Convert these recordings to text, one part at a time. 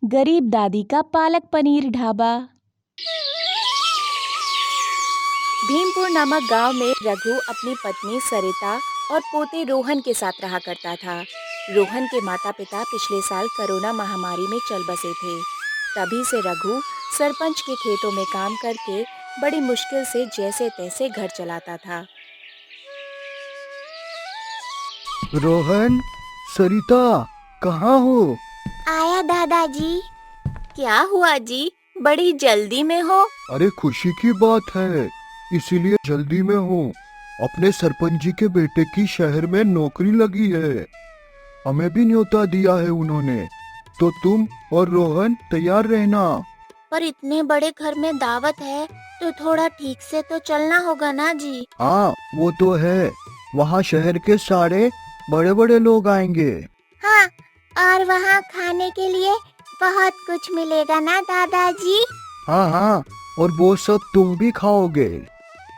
गरीब दादी का पालक पनीर ढाबा। भीमपुर नामक गांव में रघु अपनी पत्नी सरिता और पोते रोहन के साथ रहा करता था। रोहन के माता पिता पिछले साल कोरोना महामारी में चल बसे थे। तभी से रघु सरपंच के खेतों में काम करके बड़ी मुश्किल से जैसे तैसे घर चलाता था। रोहन, सरिता, कहाँ हो? आया दादाजी। क्या हुआ जी, बड़ी जल्दी में हो? अरे खुशी की बात है, इसीलिए जल्दी में हूँ। अपने सरपंच जी के बेटे की शहर में नौकरी लगी है। हमें भी न्योता दिया है उन्होंने, तो तुम और रोहन तैयार रहना। पर इतने बड़े घर में दावत है तो थोड़ा ठीक से तो चलना होगा ना जी। हाँ वो तो है, वहाँ शहर के सारे बड़े बड़े लोग आएंगे। हाँ, और वहाँ खाने के लिए बहुत कुछ मिलेगा ना दादाजी। हाँ हाँ, और वो सब तुम भी खाओगे।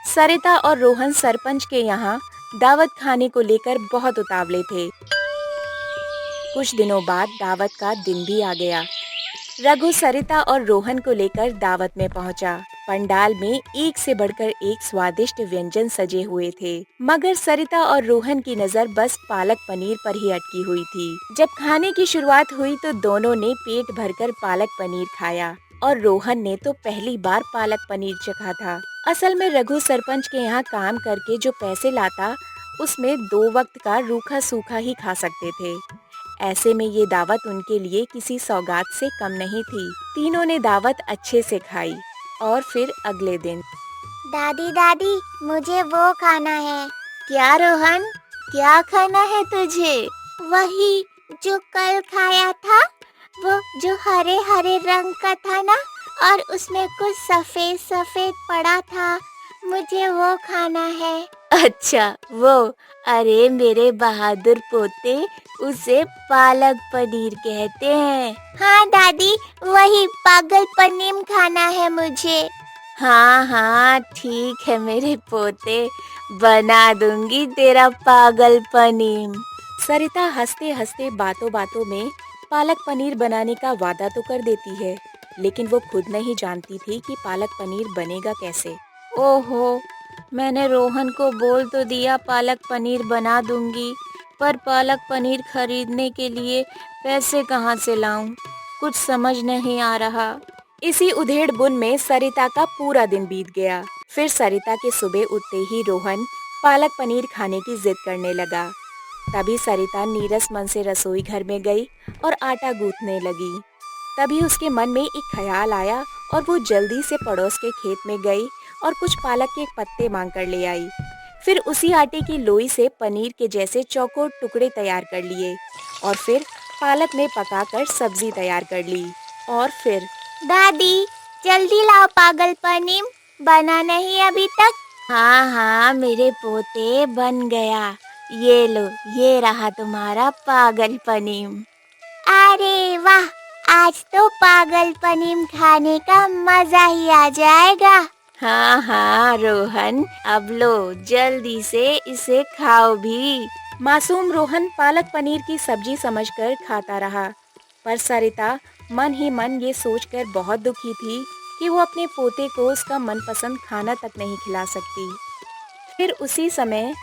सरिता और रोहन सरपंच के यहाँ दावत खाने को लेकर बहुत उतावले थे। कुछ दिनों बाद दावत का दिन भी आ गया। रघु सरिता और रोहन को लेकर दावत में पहुंचा। पंडाल में एक से बढ़कर एक स्वादिष्ट व्यंजन सजे हुए थे, मगर सरिता और रोहन की नजर बस पालक पनीर पर ही अटकी हुई थी। जब खाने की शुरुआत हुई तो दोनों ने पेट भरकर पालक पनीर खाया और रोहन ने तो पहली बार पालक पनीर चखा था। असल में रघु सरपंच के यहाँ काम करके जो पैसे लाता, उसमें 2 वक्त का रूखा सूखा ही खा सकते थे। ऐसे में ये दावत उनके लिए किसी सौगात से कम नहीं थी। तीनों ने दावत अच्छे से खाई और फिर अगले दिन, दादी दादी, मुझे वो खाना है। क्या रोहन, क्या खाना है तुझे? वही जो कल खाया था, वो जो हरे हरे रंग का था ना, और उसमें कुछ सफेद सफेद पड़ा था, मुझे वो खाना है। अच्छा वो, अरे मेरे बहादुर पोते, उसे पालक पनीर कहते हैं। हाँ दादी, वही पागल पनीर खाना है मुझे। हाँ हाँ ठीक है मेरे पोते, बना दूंगी तेरा पागल पनीर। सरिता हंसते हंसते बातों बातों में पालक पनीर बनाने का वादा तो कर देती है, लेकिन वो खुद नहीं जानती थी कि पालक पनीर बनेगा कैसे। ओहो, मैंने रोहन को बोल तो दिया पालक पनीर बना दूंगी, पर पालक पनीर खरीदने के लिए पैसे कहाँ से लाऊं? कुछ समझ नहीं आ रहा। इसी उधेड़-बुन में सरिता का पूरा दिन बीत गया। फिर सरिता के सुबह उठते ही रोहन पालक पनीर खाने की जिद करने लगा। तभी सरिता नीरस मन से रसोई घर में गई और आटा गूंथने लगी। तभी उसके मन में एक ख्याल आया और वो जल्दी से पड़ोस के खेत में गई और कुछ पालक के पत्ते मांग कर ले आई। फिर उसी आटे की लोई से पनीर के जैसे चौकोर टुकड़े तैयार कर लिए और फिर पालक में पकाकर सब्जी तैयार कर ली। और फिर, दादी जल्दी लाओ पागल पनीर, बना नहीं अभी तक? हाँ हाँ मेरे पोते, बन गया। ये लो, ये रहा तुम्हारा पागल पनीर। अरे वाह, आज तो पागल पनीर खाने का मजा ही आ जाएगा। हाँ हाँ रोहन, अब लो जल्दी से इसे खाओ भी। मासूम रोहन पालक पनीर की सब्जी समझकर खाता रहा, पर सरिता मन ही मन ये सोचकर बहुत दुखी थी कि वो अपने पोते को उसका मनपसंद खाना तक नहीं खिला सकती। फिर उसी समय,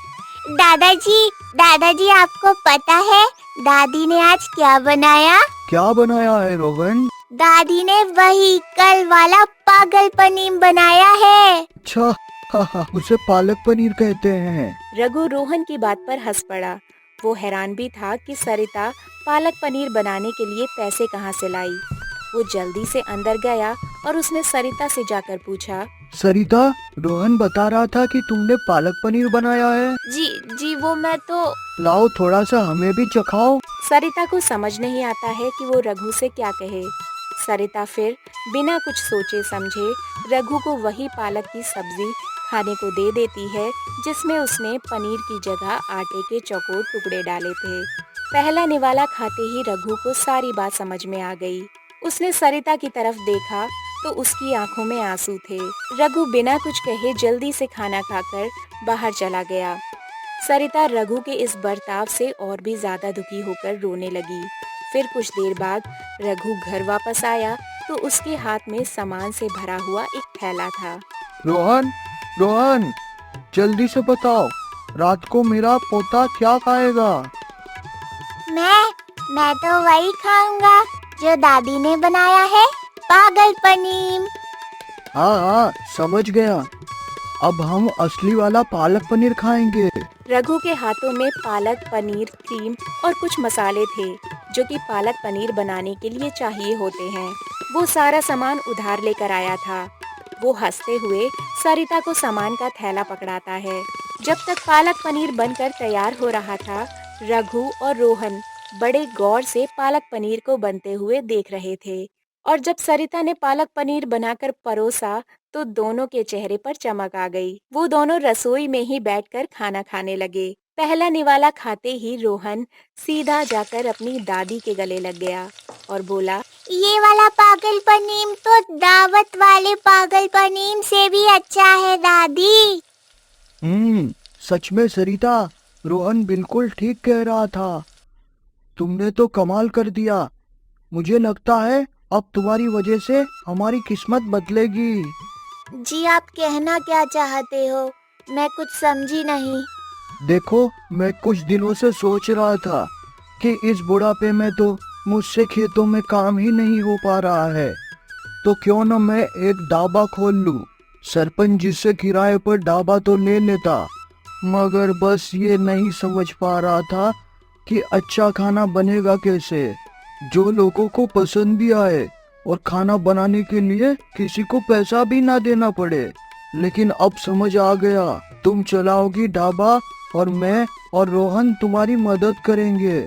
दादाजी, दादाजी आपको पता है दादी ने आज क्या बनाया? क्या बनाया है रोहन? दादी ने वही कल वाला पागल पनीर बनाया है। अच्छा, उसे पालक पनीर कहते हैं। रघु रोहन की बात पर हंस पड़ा। वो हैरान भी था कि सरिता पालक पनीर बनाने के लिए पैसे कहाँ से लाई। वो जल्दी से अंदर गया और उसने सरिता से जाकर पूछा, सरिता, रोहन बता रहा था कि तुमने पालक पनीर बनाया है। जी वो मैं तो। लाओ थोड़ा सा हमें भी चखाओ। सरिता को समझ नहीं आता है कि वो रघु से क्या कहे। सरिता फिर बिना कुछ सोचे समझे रघु को वही पालक की सब्जी खाने को दे देती है जिसमें उसने पनीर की जगह आटे के चौकोर टुकड़े डाले थे। पहला निवाला खाते ही रघु को सारी बात समझ में आ गई। उसने सरिता की तरफ देखा तो उसकी आंखों में आंसू थे। रघु बिना कुछ कहे जल्दी से खाना खाकर बाहर चला गया। सरिता रघु के इस बर्ताव से और भी ज्यादा दुखी होकर रोने लगी। फिर कुछ देर बाद रघु घर वापस आया तो उसके हाथ में सामान से भरा हुआ एक थैला था। रोहन, रोहन, जल्दी से बताओ, रात को मेरा पोता क्या खाएगा? मैं तो वही खाऊंगा जो दादी ने बनाया है, पागल पनीर। हाँ हाँ, समझ गया। अब हम असली वाला पालक पनीर खाएंगे। रघु के हाथों में पालक पनीर, क्रीम और कुछ मसाले थे जो कि पालक पनीर बनाने के लिए चाहिए होते हैं। वो सारा सामान उधार लेकर आया था। वो हंसते हुए सरिता को सामान का थैला पकड़ाता है। जब तक पालक पनीर बनकर तैयार हो रहा था, रघु और रोहन बड़े गौर से पालक पनीर को बनते हुए देख रहे थे। और जब सरिता ने पालक पनीर बनाकर परोसा तो दोनों के चेहरे पर चमक आ गई। वो दोनों रसोई में ही बैठकर खाना खाने लगे। पहला निवाला खाते ही रोहन सीधा जाकर अपनी दादी के गले लग गया और बोला, ये वाला पागल पनीर तो दावत वाले पागल पनीर से भी अच्छा है दादी। सच में सरिता, रोहन बिल्कुल ठीक कह रहा था। तुमने तो कमाल कर दिया। मुझे लगता है अब तुम्हारी वजह से हमारी किस्मत बदलेगी। जी आप कहना क्या चाहते हो? मैं कुछ समझी नहीं। देखो, मैं कुछ दिनों से सोच रहा था कि इस बुढ़ापे में तो मुझसे खेतों में काम ही नहीं हो पा रहा है, तो क्यों न मैं एक ढाबा खोल लूं। सरपंच जी से किराए पर ढाबा तो ले लेता, मगर बस ये नहीं समझ पा रहा था कि अच्छा खाना बनेगा कैसे, जो लोगों को पसंद भी आए और खाना बनाने के लिए किसी को पैसा भी ना देना पड़े। लेकिन अब समझ आ गया, तुम चलाओगी ढाबा और मैं और रोहन तुम्हारी मदद करेंगे।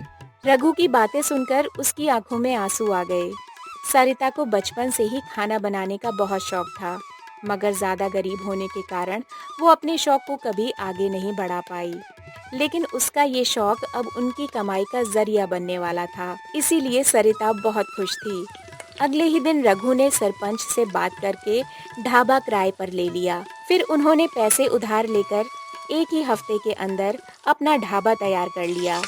रघु की बातें सुनकर उसकी आंखों में आंसू आ गए। सरिता को बचपन से ही खाना बनाने का बहुत शौक था, मगर ज्यादा गरीब होने के कारण वो अपने शौक को कभी आगे नहीं बढ़ा पाई। लेकिन उसका ये शौक अब उनकी कमाई का जरिया बनने वाला था, इसीलिए सरिता बहुत खुश थी। अगले ही दिन रघु ने सरपंच से बात करके ढाबा किराए पर ले लिया। फिर उन्होंने पैसे उधार लेकर एक ही हफ्ते के अंदर अपना ढाबा तैयार कर लिया।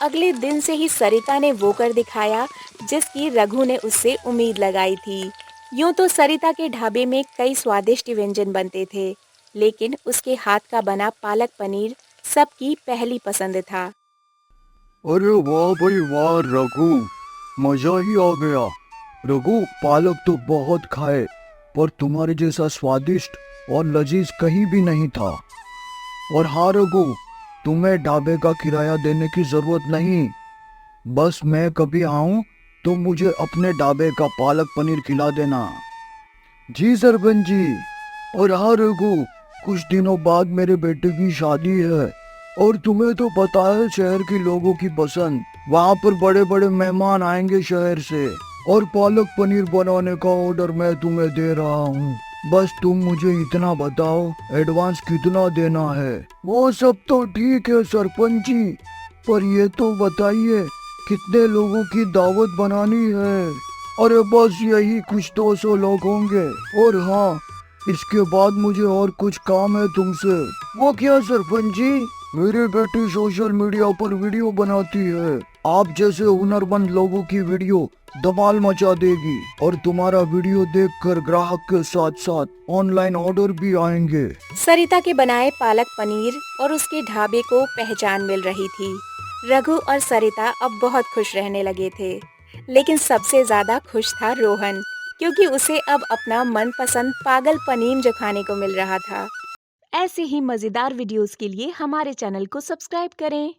अगले दिन से ही सरिता ने वो कर दिखाया जिसकी रघु ने उससे उम्मीद लगाई थी। यूं तो सरिता के ढाबे में कई स्वादिष्ट व्यंजन बनते थे, लेकिन उसके हाथ का बना पालक पनीर सबकी पहली पसंद था। अरे वाह भाई वाह रघु, मजा ही आ गया। रघु, पालक तो बहुत खाए, पर तुम्हारे जैसा स्वादिष्ट और लजीज कहीं भी नहीं था। और हाँ रघु, तुम्हें ढाबे का किराया देने की जरूरत नहीं। बस मैं कभी आऊं तो मुझे अपने ढाबे का पालक पनीर खिला देना। जी सरपंच जी। और हाँ रघु, कुछ दिनों बाद मेरे बेटे की शादी है, और तुम्हें तो पता है शहर के लोगों की पसंद। वहाँ पर बड़े बड़े मेहमान आएंगे शहर से, और पालक पनीर बनाने का ऑर्डर मैं तुम्हें दे रहा हूँ। बस तुम मुझे इतना बताओ, एडवांस कितना देना है? वो सब तो ठीक है सरपंच जी, पर ये तो बताइए कितने लोगों की दावत बनानी है? अरे बस यही कुछ 200 लोग होंगे। और हाँ, इसके बाद मुझे और कुछ काम है तुमसे। वो क्या सरपंच जी? मेरी बेटी सोशल मीडिया पर वीडियो बनाती है। आप जैसे हुनरमंद लोगों की वीडियो धमाल मचा देगी, और तुम्हारा वीडियो देखकर ग्राहक के साथ साथ ऑनलाइन ऑर्डर भी आएंगे। सरिता के बनाए पालक पनीर और उसके ढाबे को पहचान मिल रही थी। रघु और सरिता अब बहुत खुश रहने लगे थे, लेकिन सबसे ज्यादा खुश था रोहन, क्योंकि उसे अब अपना मनपसंद पागल पनीर जो खाने को मिल रहा था। ऐसे ही मजेदार वीडियोस के लिए हमारे चैनल को सब्सक्राइब करें।